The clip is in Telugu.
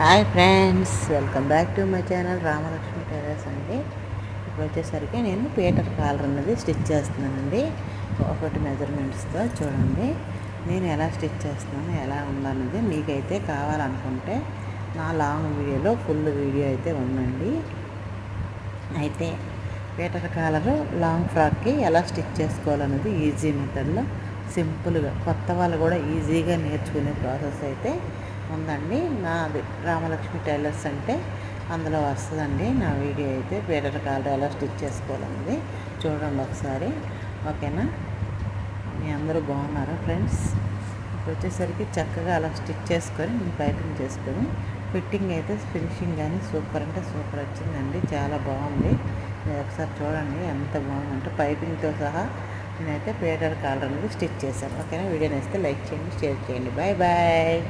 Hi friends, welcome back to my channel Ramalakshmi tailors అండి. ఇప్పుడు వచ్చేసరికి నేను పీటర్ కాలర్ అన్నది స్టిచ్ చేస్తున్నానండి. ఒకటి మెజర్మెంట్స్తో చూడండి నేను ఎలా స్టిచ్ చేస్తున్నాను, ఎలా ఉందన్నది. మీకైతే కావాలనుకుంటే నా లాంగ్ వీడియోలో ఫుల్ వీడియో అయితే ఉందండి. అయితే పీటర్ కాలరు లాంగ్ ఫ్రాక్కి ఎలా స్టిచ్ చేసుకోవాలన్నది ఈజీ మెథడ్లో సింపుల్గా కొత్త వాళ్ళు కూడా ఈజీగా నేర్చుకునే ప్రాసెస్ అయితే ఉందండి. నాది రామలక్ష్మి టైలర్స్ అంటే అందులో వస్తుందండి నా వీడియో అయితే. పీటర్ కాలర్ ఎలా స్టిచ్ చేసుకోవాలన్నది చూడండి ఒకసారి, ఓకేనా? మీ అందరూ బాగున్నారా ఫ్రెండ్స్? ఇప్పుడు వచ్చేసరికి చక్కగా అలా స్టిచ్ చేసుకొని నేను పైపింగ్ చేసుకొని ఫిట్టింగ్ అయితే ఫినిషింగ్ కానీ సూపర్ అంటే సూపర్ వచ్చిందండి. చాలా బాగుంది. ఒకసారి చూడండి ఎంత బాగుందంటే పైపింగ్తో సహా నేనైతే పీటర్ కాలర్ అనేది స్టిచ్ చేశాను. ఓకేనా? వీడియో నేస్తే లైక్ చేయండి, షేర్ చేయండి. Bye bye.